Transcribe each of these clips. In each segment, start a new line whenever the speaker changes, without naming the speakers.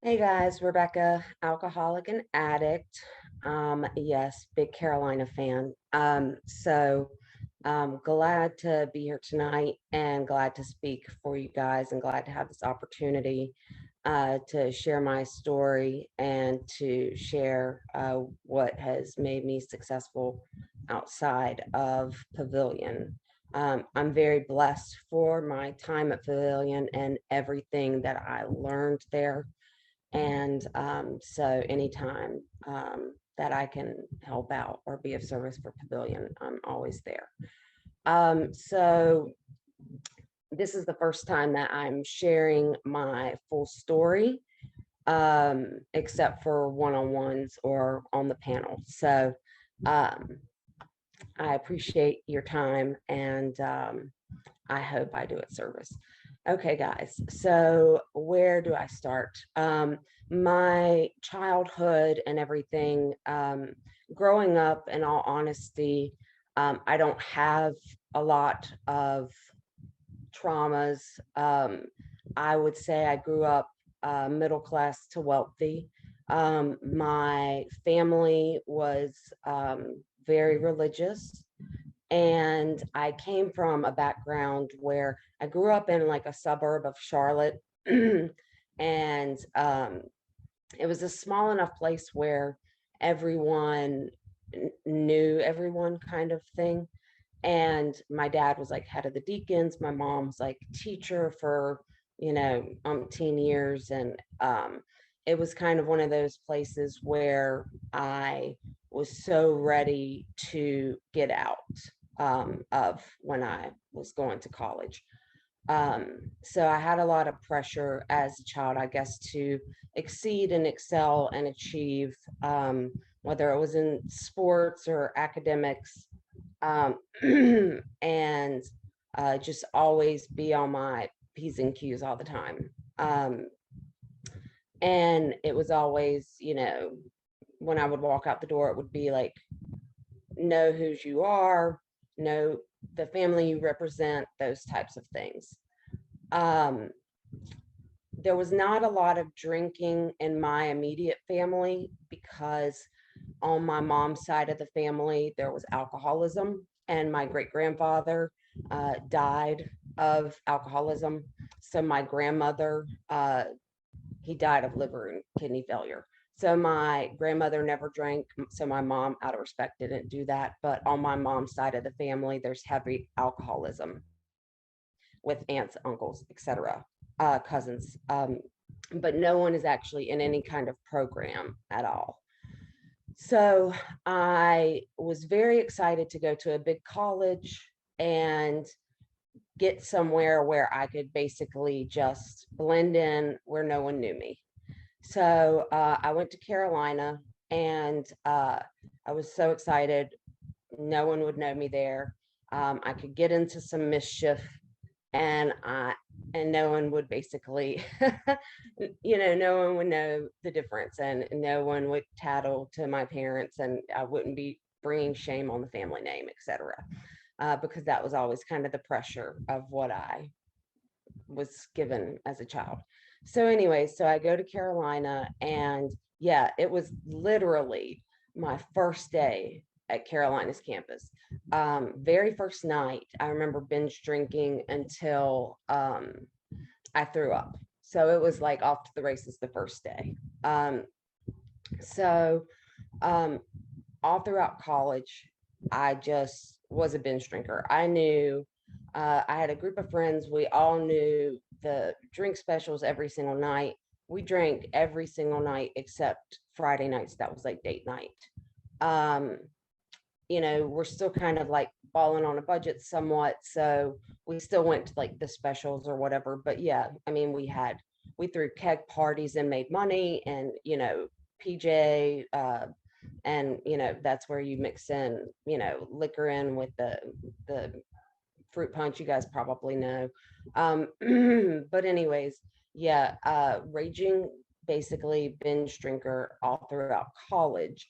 Hey guys, Rebecca, alcoholic and addict. Yes, big Carolina fan. Glad to be here tonight and glad to speak for you guys and glad to have this opportunity to share my story and to share what has made me successful outside of Pavilion. I'm very blessed for my time at Pavilion and everything that I learned there, and so anytime that I can help out or be of service for Pavilion, I'm always there. So this is the first time that I'm sharing my full story, except for one-on-ones or on the panel. So um, I appreciate your time, and I hope I do it service. Okay, guys, so where do I start? My childhood and everything, growing up, in all honesty, I don't have a lot of traumas. I would say I grew up middle class to wealthy. My family was very religious, and I came from a background where I grew up in like a suburb of Charlotte. And it was a small enough place where everyone knew everyone, kind of thing. And my dad was like head of the deacons. My mom was like teacher for, umpteen years. And it was kind of one of those places where I was so ready to get out of when I was going to college. So I had a lot of pressure as a child, I guess, to exceed and excel and achieve, whether it was in sports or academics, um, and just always be on my P's and Q's all the time. Um, and it was always, when I would walk out the door, it would be like, know whose you are, know the family you represent, those types of things. Um, there was not a lot of drinking in my immediate family because on my mom's side of the family, there was alcoholism, and my great grandfather died of alcoholism. So my grandmother, he died of liver and kidney failure. So my grandmother never drank. So my mom, out of respect, didn't do that. But on my mom's side of the family, there's heavy alcoholism with aunts, uncles, etc., cousins. But no one is actually in any kind of program at all. So I was very excited to go to a big college and get somewhere where I could basically just blend in where no one knew me. So I went to Carolina, and I was so excited. No one would know me there. I could get into some mischief, and no one would basically, no one would know the difference, and no one would tattle to my parents, and I wouldn't be bringing shame on the family name, etc. Because that was always kind of the pressure of what I was given as a child. So anyway, so I go to Carolina, and yeah, it was literally my first day at Carolina's campus. Very first night, I remember binge drinking until I threw up. So it was like off to the races the first day. So um, all throughout college, I just was a binge drinker. I knew, I had a group of friends. We all knew the drink specials every single night. We drank every single night except Friday nights. That was like date night. Um, we're still kind of like balling on a budget somewhat. So we still went to like the specials or whatever. But yeah, I mean, we threw keg parties and made money, and, PJ, and that's where you mix in, liquor in with the fruit punch, you guys probably know. um but anyways, yeah, raging, basically binge drinker all throughout college,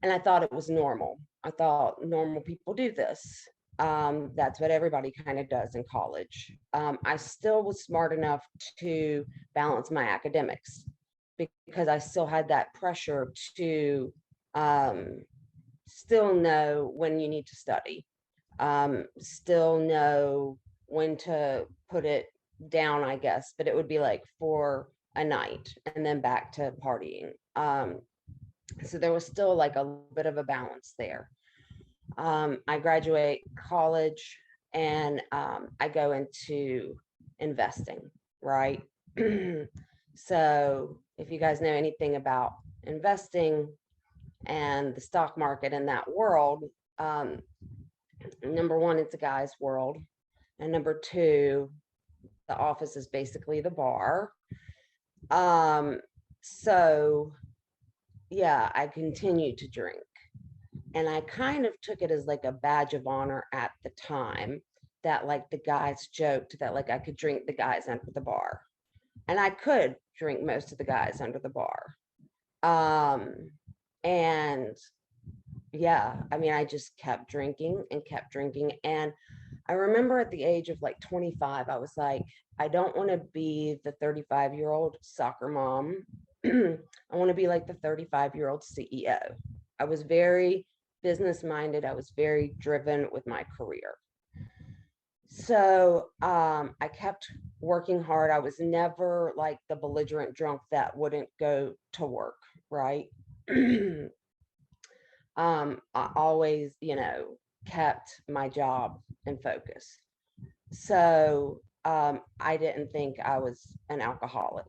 and I thought it was normal. I thought normal people do this. That's what everybody kind of does in college. I still was smart enough to balance my academics. because I still had that pressure to still know when you need to study, still know when to put it down, I guess, but it would be like for a night and then back to partying. So there was still like a bit of a balance there. I graduate college and I go into investing, right? So if you guys know anything about investing and the stock market in that world, number one, it's a guy's world. And number two, the office is basically the bar. So yeah, I continued to drink. And I kind of took it as like a badge of honor at the time that like the guys joked that like I could drink the guys under the bar. And I could drink most of the guys under the bar. And yeah, I mean, I just kept drinking and kept drinking. And I remember at the age of like 25, I was like, I don't want to be the 35-year-old soccer mom. I want to be like the 35-year-old CEO. I was very business minded. I was very driven with my career. So I kept working hard. I was never like the belligerent drunk that wouldn't go to work, right? I always, kept my job in focus. So I didn't think I was an alcoholic.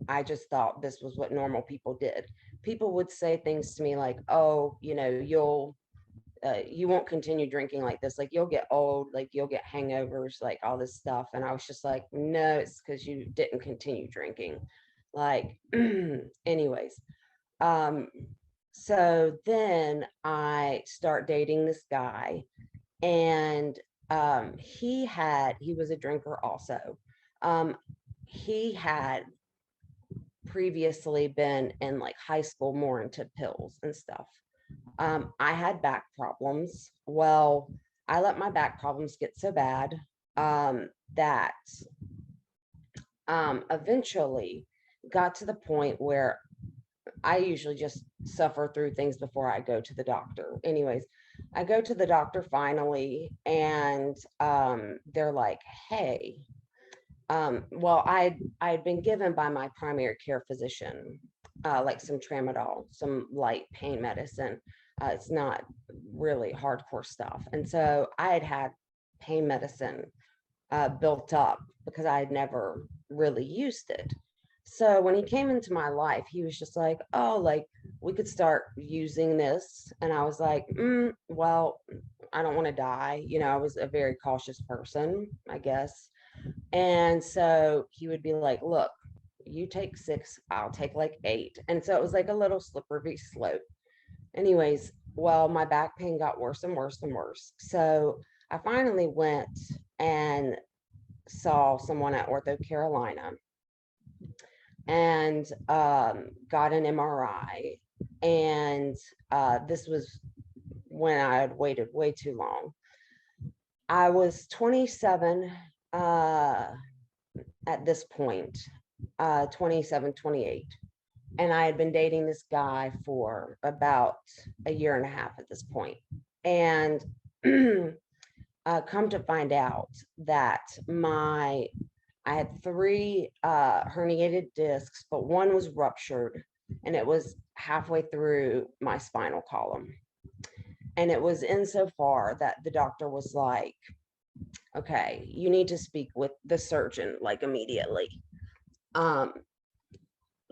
I just thought this was what normal people did. People would say things to me like, oh, you won't continue drinking like this. Like you'll get old, like you'll get hangovers, like all this stuff. And I was just like, no, it's because you didn't continue drinking. Like, anyways. So then I start dating this guy, and he was a drinker also. He had previously been in like high school more into pills and stuff. I had back problems. Well, I let my back problems get so bad that eventually got to the point where I usually just suffer through things before I go to the doctor. Anyways, I go to the doctor finally, and they're like, hey, well, I'd been given by my primary care physician, like some tramadol, some light pain medicine. It's not really hardcore stuff. And so I had pain medicine built up because I had never really used it. So when he came into my life, he was just like, oh, like we could start using this. And I was like, well, I don't want to die. I was a very cautious person, I guess. And so he would be like, look, you take 6, I'll take like 8. And so it was like a little slippery slope. Anyways, well, my back pain got worse and worse and worse. So I finally went and saw someone at Ortho Carolina and got an MRI. And this was when I had waited way too long. I was 27 at this point, 27, 28. And I had been dating this guy for about a year and a half at this point. And come to find out that I had 3 herniated discs, but one was ruptured, and it was halfway through my spinal column. And it was insofar that the doctor was like, okay, you need to speak with the surgeon like immediately.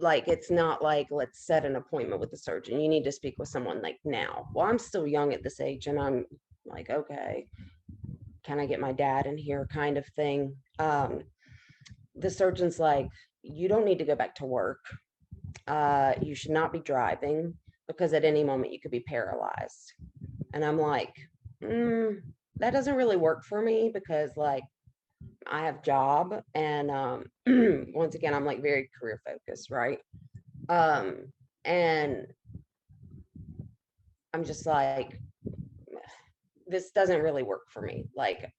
Like it's not like let's set an appointment with the surgeon. You need to speak with someone like now. Well, I'm still young at this age, and I'm like, okay, can I get my dad in here kind of thing. The surgeon's like, you don't need to go back to work. You should not be driving because at any moment you could be paralyzed. And I'm like, that doesn't really work for me because like I have job, and once again, I'm like very career focused, right? And I'm just like, this doesn't really work for me. Like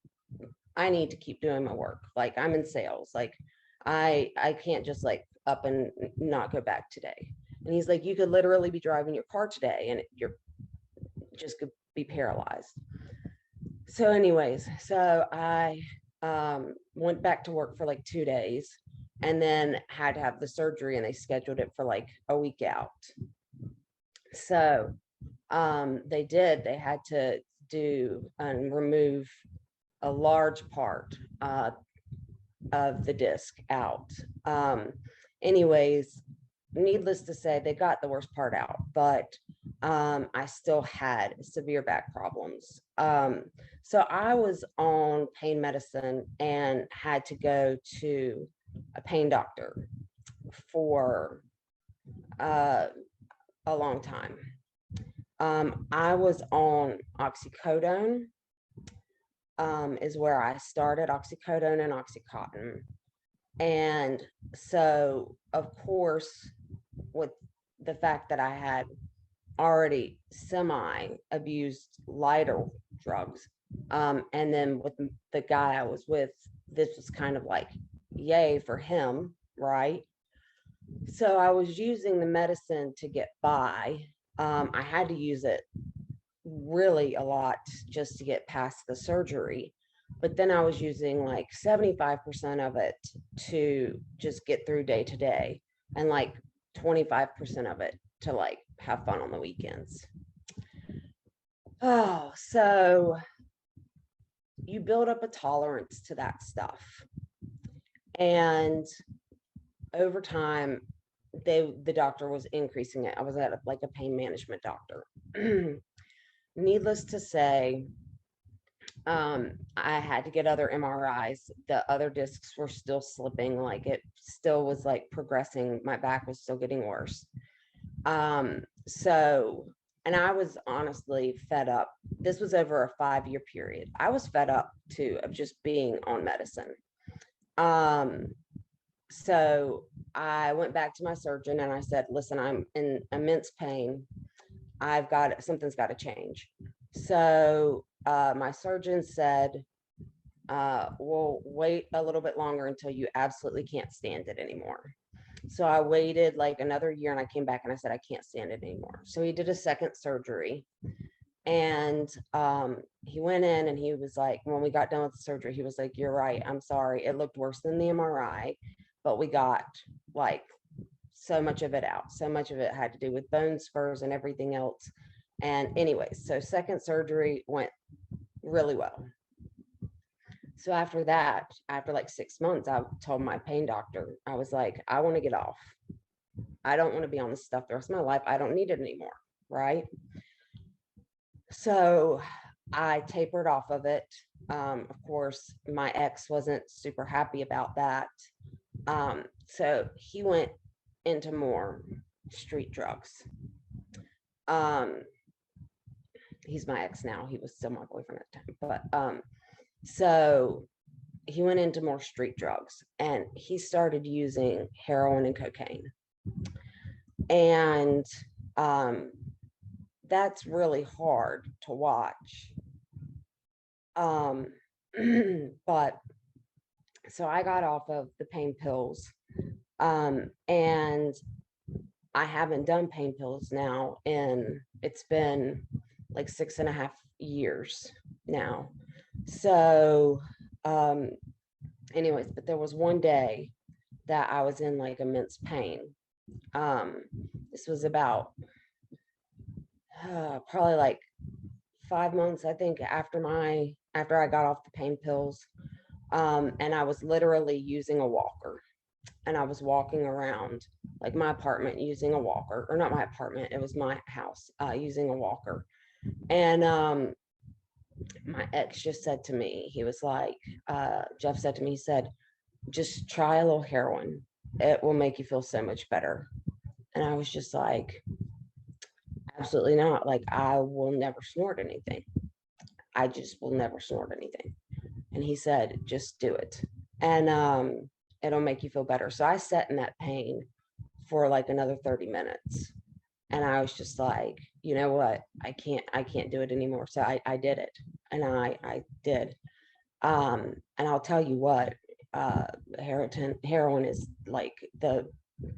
I need to keep doing my work. Like I'm in sales. Like I can't just like up and not go back today. And he's like, you could literally be driving your car today and you're just could be paralyzed. So anyways, so I went back to work for like 2 days and then had to have the surgery, and they scheduled it for like a week out. So they had to do and remove a large part of the disc out. Anyways, needless to say, they got the worst part out, but I still had severe back problems. So I was on pain medicine and had to go to a pain doctor for a long time. I was on Oxycodone, is where I started, Oxycodone and Oxycontin. And so, of course, with the fact that I had already semi abused lighter drugs, and then with the guy I was with, this was kind of like, yay for him, right? So I was using the medicine to get by. I had to use it really a lot just to get past the surgery. But then I was using like 75% of it to just get through day to day, and like 25% of it to like have fun on the weekends. Oh, so you build up a tolerance to that stuff. And over time, the doctor was increasing it. I was at like a pain management doctor. Needless to say, I had to get other MRIs. The other discs were still slipping, like it still was like progressing. My back was still getting worse. So, and I was honestly fed up. This was over a 5-year period. I was fed up too of just being on medicine. So I went back to my surgeon and I said, listen, I'm in immense pain. Something's got to change. So my surgeon said, we'll wait a little bit longer until you absolutely can't stand it anymore. So I waited like another year and I came back and I said, I can't stand it anymore. So he did a second surgery, and he went in and he was like, when we got done with the surgery, he was like, you're right. I'm sorry. It looked worse than the MRI, but we got like so much of it out. So much of it had to do with bone spurs and everything else. And anyways, so second surgery went really well. So after that, after like 6 months, I told my pain doctor, I was like, I want to get off. I don't want to be on this stuff the rest of my life. I don't need it anymore. Right. So I tapered off of it. Of course, my ex wasn't super happy about that. So he went into more street drugs. He's my ex now. He was still my boyfriend at the time. But so he went into more street drugs and he started using heroin and cocaine. And that's really hard to watch. But so I got off of the pain pills, and I haven't done pain pills now, and it's been like 6.5 years now. So anyways, but there was one day that I was in like immense pain. This was about probably like 5 months, I think, after I got off the pain pills. And I was literally using a walker, and I was walking around like my apartment using a walker, or not my apartment, it was my house, using a walker. And my ex just said to me, he was like, Jeff said to me, he said, just try a little heroin. It will make you feel so much better. And I was just like, absolutely not. Like, I will never snort anything. I just will never snort anything. And he said, just do it. And it'll make you feel better. So I sat in that pain for like another 30 minutes. And I was just like, you know what? I can't do it anymore. So I did it. And I did. And I'll tell you what, heroin is like the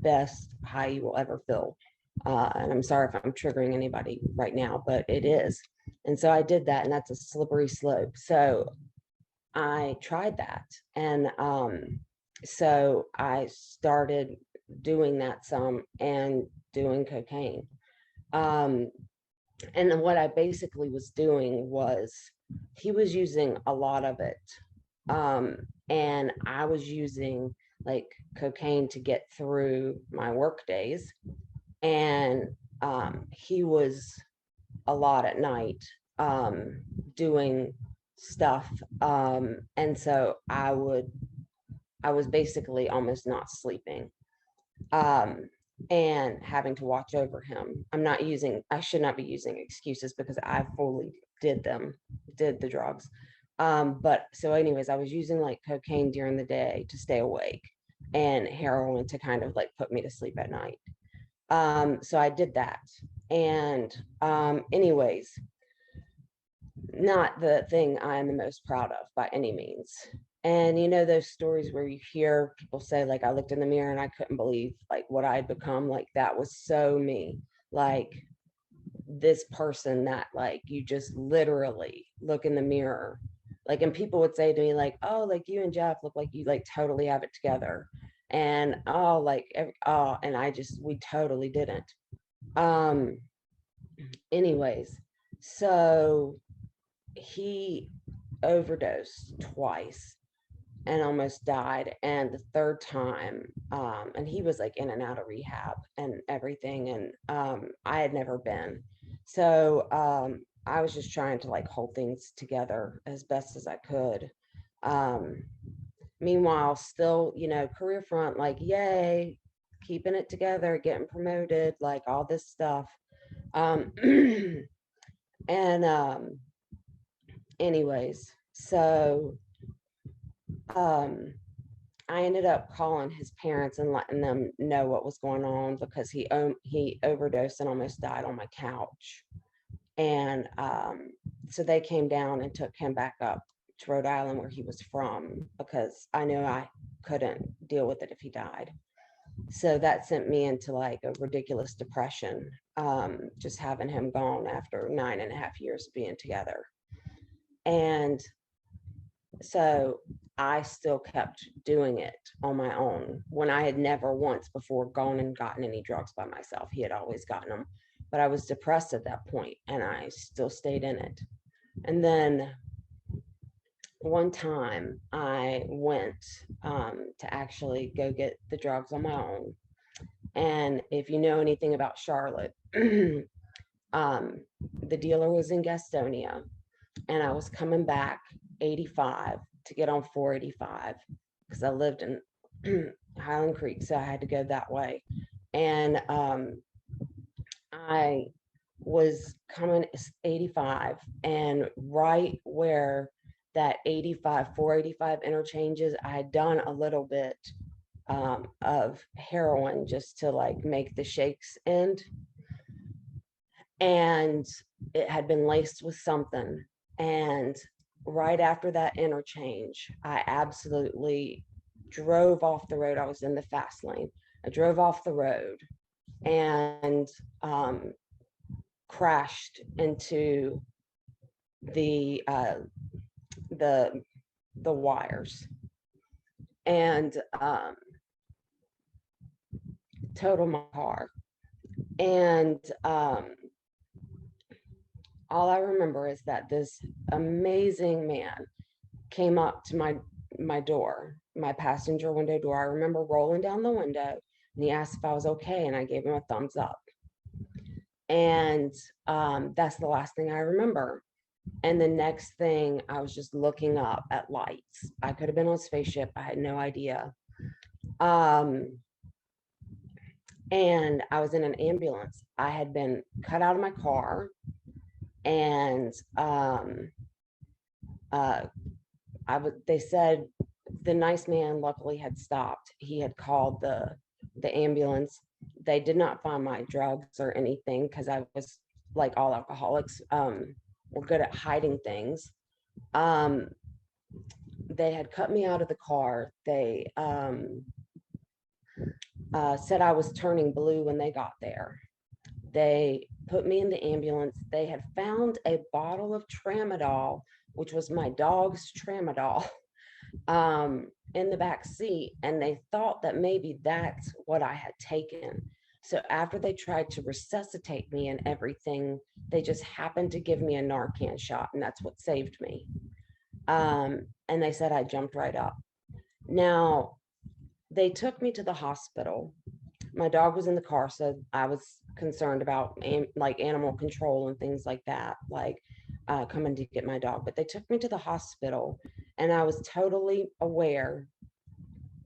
best high you will ever feel. And I'm sorry if I'm triggering anybody right now, but it is. And so I did that, and that's a slippery slope. So I tried that. And so I started doing that some and doing cocaine. Um, and then what I basically was doing was he was using a lot of it. And I was using like cocaine to get through my work days. And he was a lot at night doing stuff. And so I was basically almost not sleeping. Um, and having to watch over him. I should not be using excuses because I fully did the drugs. But so anyways, I was using like cocaine during the day to stay awake and heroin to kind of like put me to sleep at night. So I did that. And anyways, not the thing I'm the most proud of by any means. And you know those stories where you hear people say like I looked in the mirror and I couldn't believe like what I'd become, like that was so me. Like this person that like you just literally look in the mirror. Like, and people would say to me like, oh, like you and Jeff look like you like totally have it together. And oh, like oh, and we totally didn't. Um anyways, so he overdosed twice and almost died. And the third time, and he was like in and out of rehab and everything. And I had never been. So I was just trying to like hold things together as best as I could. Um, Meanwhile, still, you know, career front, like, yay, keeping it together, getting promoted, like all this stuff. Um, and anyways, so um I ended up calling his parents and letting them know what was going on because he overdosed and almost died on my couch. And so they came down and took him back up to Rhode Island where he was from because I knew I couldn't deal with it if he died. So that sent me into like a ridiculous depression, just having him gone after 9.5 years of being together. And so I still kept doing it on my own when I had never once before gone and gotten any drugs by myself. He had always gotten them, but I was depressed at that point and I still stayed in it. And then one time I went to actually go get the drugs on my own. And if you know anything about Charlotte, um, the dealer was in Gastonia and I was coming back 85 to get on 485 because I lived in Highland Creek, so I had to go that way. And I was coming 85, and right where that 85, 485 interchanges, I had done a little bit of heroin just to like make the shakes end. And it had been laced with something. And right after that interchange, I absolutely drove off the road. I was in the fast lane. I drove off the road and crashed into the uh, the the wires and totaled my car. And all I remember is that this amazing man came up to my door, my passenger window door. I remember rolling down the window and he asked if I was okay, and I gave him a thumbs up. And that's the last thing I remember. And the next thing, I was just looking up at lights. I could have been on a spaceship. I had no idea. And I was in an ambulance. I had been cut out of my car, and they said the nice man luckily had stopped. He had called the ambulance. They did not find my drugs or anything because I was like all alcoholics were good at hiding things. They had cut me out of the car. said I was turning blue when they got there. They put me in the ambulance. They had found a bottle of tramadol, which was my dog's tramadol, in the back seat, and they thought that maybe that's what I had taken. So after they tried to resuscitate me and everything, they just happened to give me a Narcan shot, and that's what saved me. And they said I jumped right up. Now, they took me to the hospital. My dog was in the car, so I was concerned about like animal control and things like that, like coming to get my dog. But they took me to the hospital, and I was totally aware.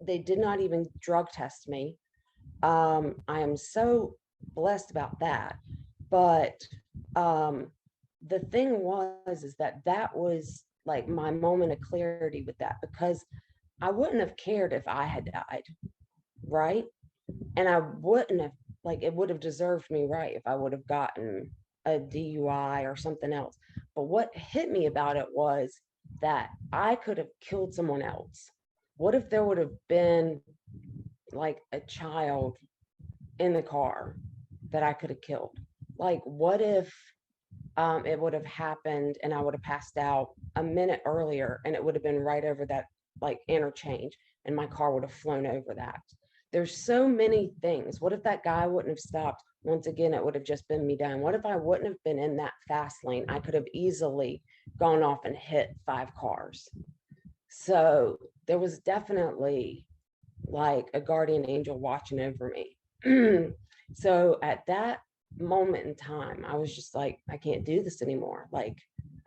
They did not even drug test me. I am so blessed about that. But the thing was, is that that was like my moment of clarity with that, because I wouldn't have cared if I had died, right? And I wouldn't have, like, it would have deserved me, right, if I would have gotten a DUI or something else. But what hit me about it was that I could have killed someone else. What if there would have been like a child in the car that I could have killed? Like, what if it would have happened and I would have passed out a minute earlier, and it would have been right over that like interchange, and my car would have flown over that? There's so many things. What if that guy wouldn't have stopped? Once again, it would have just been me dying. What if I wouldn't have been in that fast lane? I could have easily gone off and hit 5 cars. So there was definitely like a guardian angel watching over me. So at that moment in time, I was just like, I can't do this anymore. Like,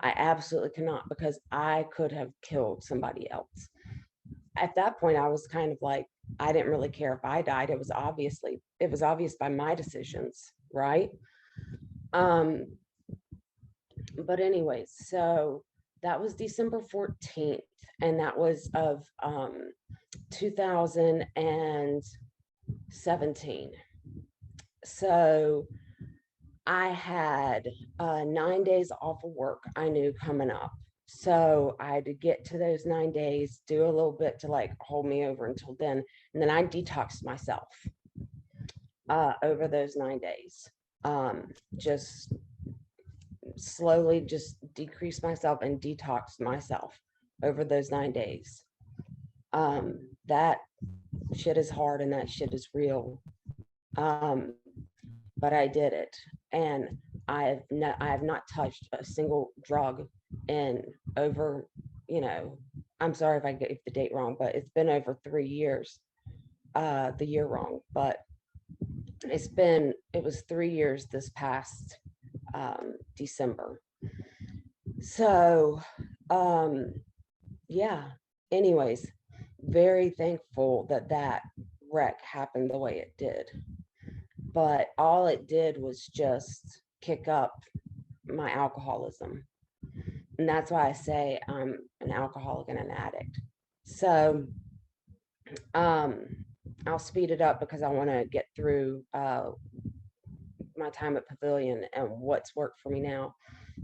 I absolutely cannot, because I could have killed somebody else. At that point, I was kind of like, I didn't really care if I died. It was obvious by my decisions, right? Um, but anyways, so that was December 14th, and that was of 2017. So I had 9 days off of work, I knew coming up. So I had to get to those 9 days, do a little bit to like hold me over until then. And then I detoxed myself over those 9 days. Just slowly just decreased myself and detoxed myself over those 9 days. That shit is hard and that shit is real. But I did it. And I have not touched a single drug in over, I'm sorry if I get the date wrong, but it's been over 3 years, the year wrong, but it was 3 years this past December. So, yeah, anyways, very thankful that that wreck happened the way it did. But all it did was just kick up my alcoholism. And that's why I say I'm an alcoholic and an addict. So I'll speed it up because I want to get through my time at Pavillon and what's worked for me now.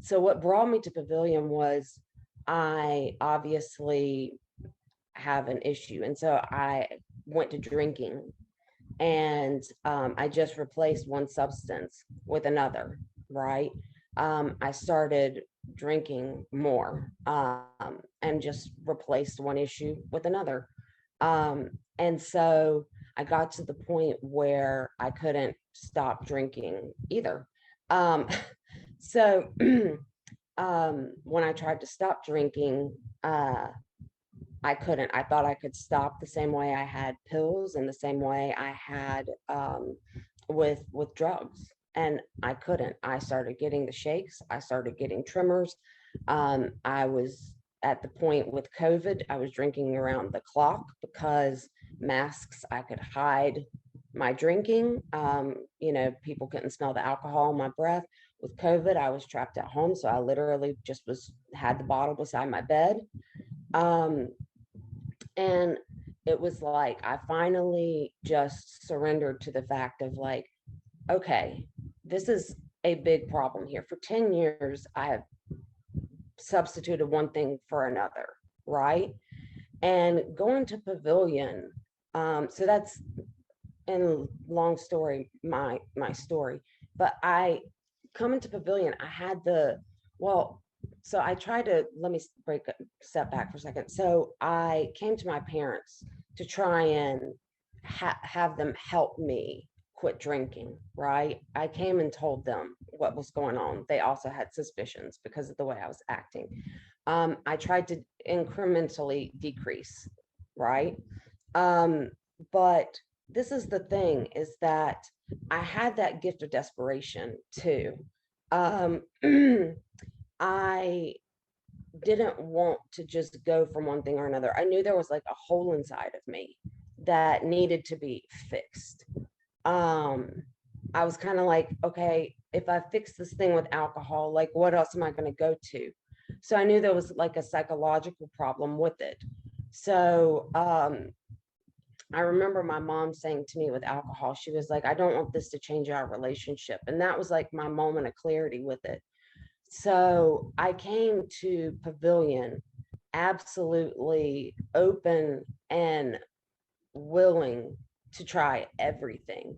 So what brought me to Pavillon was I obviously have an issue. And so I went to drinking, and I just replaced one substance with another, right? I started drinking more, and just replaced one issue with another. And so I got to the point where I couldn't stop drinking either. Um, so when I tried to stop drinking, I couldn't. I thought I could stop the same way I had pills and the same way I had with drugs, and I couldn't. I started getting the shakes. I started getting tremors. I was at the point with COVID, I was drinking around the clock because masks, I could hide my drinking. People couldn't smell the alcohol in my breath. With COVID, I was trapped at home, so I literally just had the bottle beside my bed. And it was like, I finally just surrendered to the fact of like, okay, this is a big problem here. For 10 years, I have substituted one thing for another, right? And going to Pavillon, so that's and long story, my story, but I coming to Pavilion, I had the, well, so I tried to, let me step back for a second. So I came to my parents to try and have them help me quit drinking, right? I came and told them what was going on. They also had suspicions because of the way I was acting. I tried to incrementally decrease, right? Um, but this is the thing, is that I had that gift of desperation too. Um, I didn't want to just go from one thing or another. I knew there was like a hole inside of me that needed to be fixed. Um, I was kind of like, okay, if I fix this thing with alcohol, like what else am I going to go to? So I knew there was like a psychological problem with it. So I remember my mom saying to me with alcohol, she was like, I don't want this to change our relationship. And that was like my moment of clarity with it. So I came to Pavilion absolutely open and willing to try everything.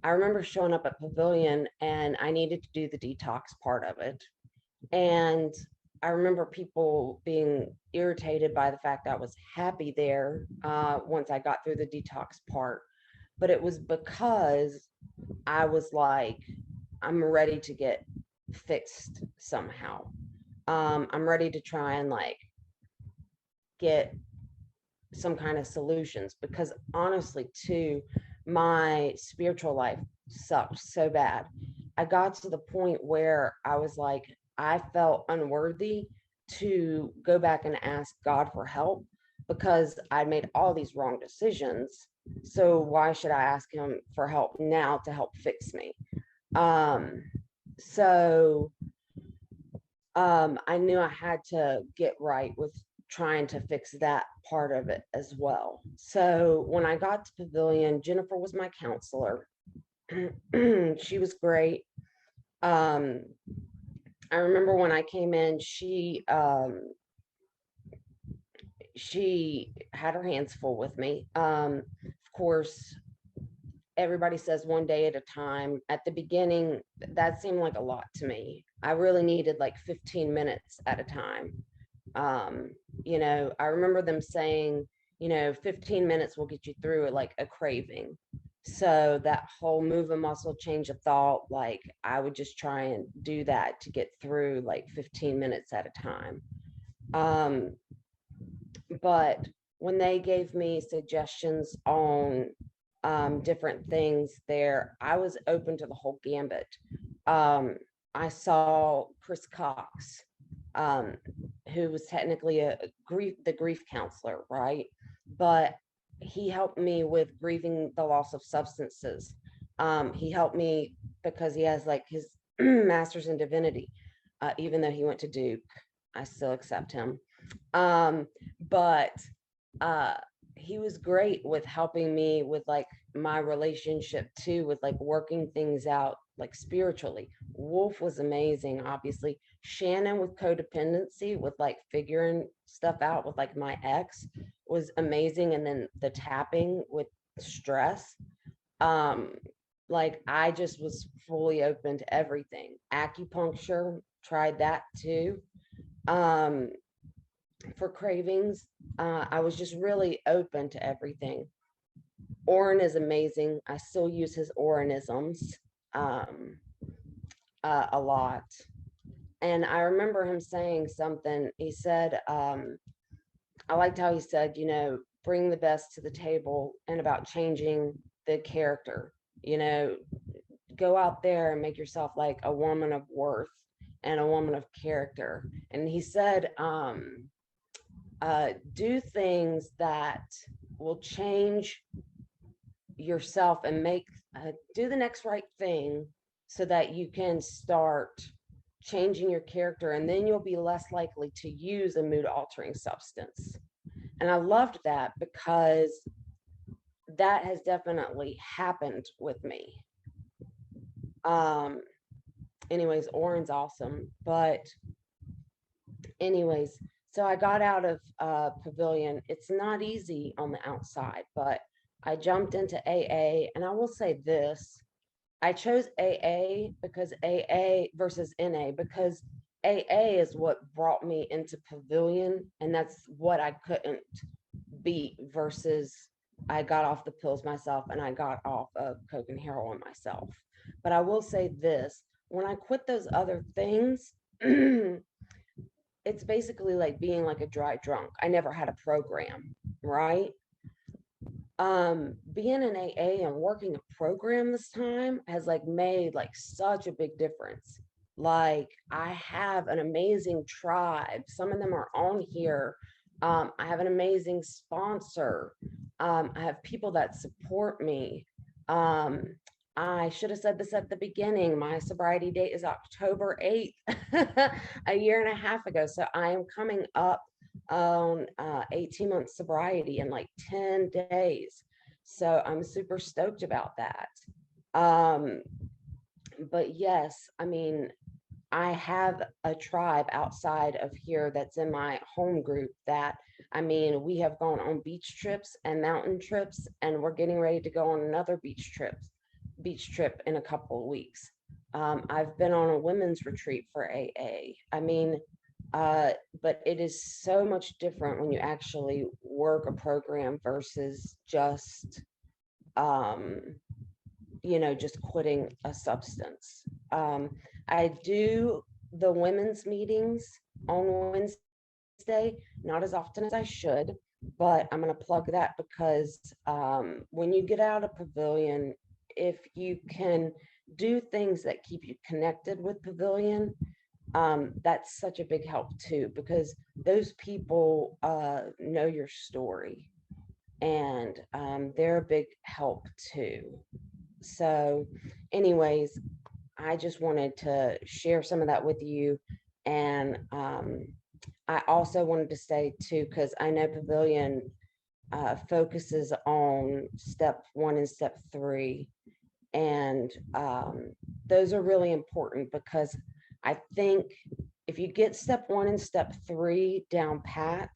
I remember showing up at Pavilion and I needed to do the detox part of it. And I remember people being irritated by the fact I was happy there once I got through the detox part. But it was because I was like, I'm ready to get fixed somehow. I'm ready to try and like get some kind of solutions because honestly, too, my spiritual life sucked so bad. I got to the point where I was like, I felt unworthy to go back and ask God for help because I'd made all these wrong decisions. So why should I ask him for help now to help fix me? Um, so I knew I had to get right with trying to fix that part of it as well. So when I got to Pavilion, Jennifer was my counselor. She was great. Um, I remember when I came in, she had her hands full with me. Of course, everybody says one day at a time. At the beginning, that seemed like a lot to me. I really needed like 15 minutes at a time. Um, I remember them saying, 15 minutes will get you through it, like a craving. So that whole move a muscle, change a thought, like I would just try and do that to get through like 15 minutes at a time. Um, but when they gave me suggestions on different things there, I was open to the whole gambit. Um, I saw Chris Cox, um, who was technically the grief counselor, right? But he helped me with grieving the loss of substances. He helped me because he has like his master's in divinity. Even though he went to Duke, I still accept him. But uh, he was great with helping me with like my relationship too, with like working things out like spiritually. Wolf was amazing, obviously. Shannon with codependency, with like figuring stuff out with like my ex, was amazing. And then the tapping with stress. Um, like I just was fully open to everything. Acupuncture, tried that too. Um, for cravings, I was just really open to everything. Oren is amazing. I still use his Orenisms um, a lot. And I remember him saying something. He said, I liked how he said, bring the best to the table and about changing the character, you know, go out there and make yourself like a woman of worth and a woman of character. And he said, do things that will change yourself and do the next right thing so that you can start changing your character, and then you'll be less likely to use a mood altering substance. And I loved that because that has definitely happened with me. um Anyways, Oren's awesome. But anyways, so I got out of Pavilion. It's not easy on the outside, but I jumped into AA, and I will say this. I chose AA because AA versus NA because AA is what brought me into Pavilion, and that's what I couldn't beat versus I got off the pills myself and I got off of coke and heroin myself. But I will say this, when I quit those other things, it's basically like being like a dry drunk. I never had a program, right? Being in AA and working a program this time has like made like such a big difference. Like I have an amazing tribe. Some of them are on here. I have an amazing sponsor. I have people that support me. Um, I should have said this at the beginning. My sobriety date is October 8th, a year and a half ago. So I am coming up on 18 months sobriety in like 10 days. So I'm super stoked about that. Um, but yes, I mean, I have a tribe outside of here that's in my home group that, I mean, we have gone on beach trips and mountain trips, and we're getting ready to go on another beach trip in a couple of weeks. I've been on a women's retreat for AA. I mean, but it is so much different when you actually work a program versus just, um, just quitting a substance. I do the women's meetings on Wednesday, not as often as I should, but I'm going to plug that because when you get out of Pavilion, if you can do things that keep you connected with Pavilion, that's such a big help too, because those people know your story, and they're a big help too. So anyways, I just wanted to share some of that with you. And I also wanted to say too, because I know Pavilion focuses on step 1 and step 3. And those are really important because I think if you get step 1 and step 3 down pat,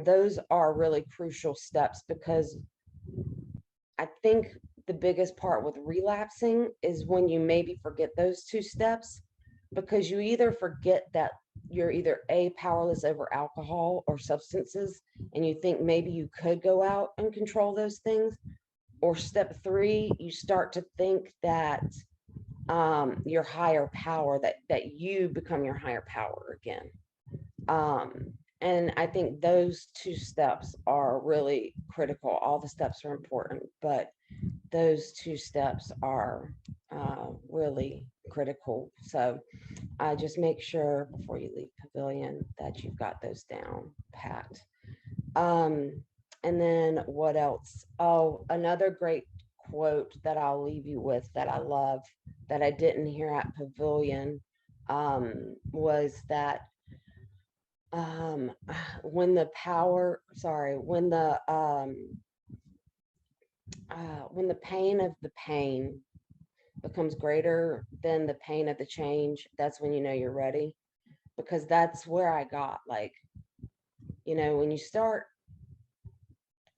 those are really crucial steps, because I think the biggest part with relapsing is when you maybe forget those 2 steps, because you either forget that you're either powerless over alcohol or substances, and you think maybe you could go out and control those things, or step 3, you start to think that your higher power, that you become your higher power again. And I think those 2 steps are really critical. All the steps are important, but those 2 steps are really critical. So just make sure before you leave Pavilion that you've got those down pat. And then what else? Oh, another great quote that I'll leave you with that I love, that I didn't hear at Pavilion, was that when the power, sorry, when the pain of the pain becomes greater than the pain of the change, that's when you know you're ready. Because that's where I got, like, when you start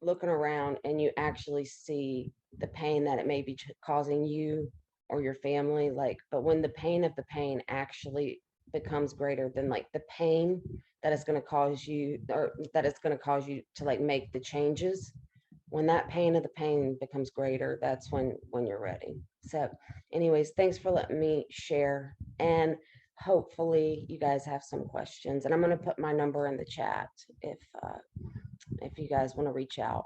looking around and you actually see the pain that it may be causing you or your family, like, but when the pain of the pain actually becomes greater than like the pain that is going to cause you, or that it's going to cause you to like make the changes, when that pain of the pain becomes greater, that's when you're ready. So anyways, thanks for letting me share, and hopefully you guys have some questions, and I'm going to put my number in the chat if you guys want to reach out.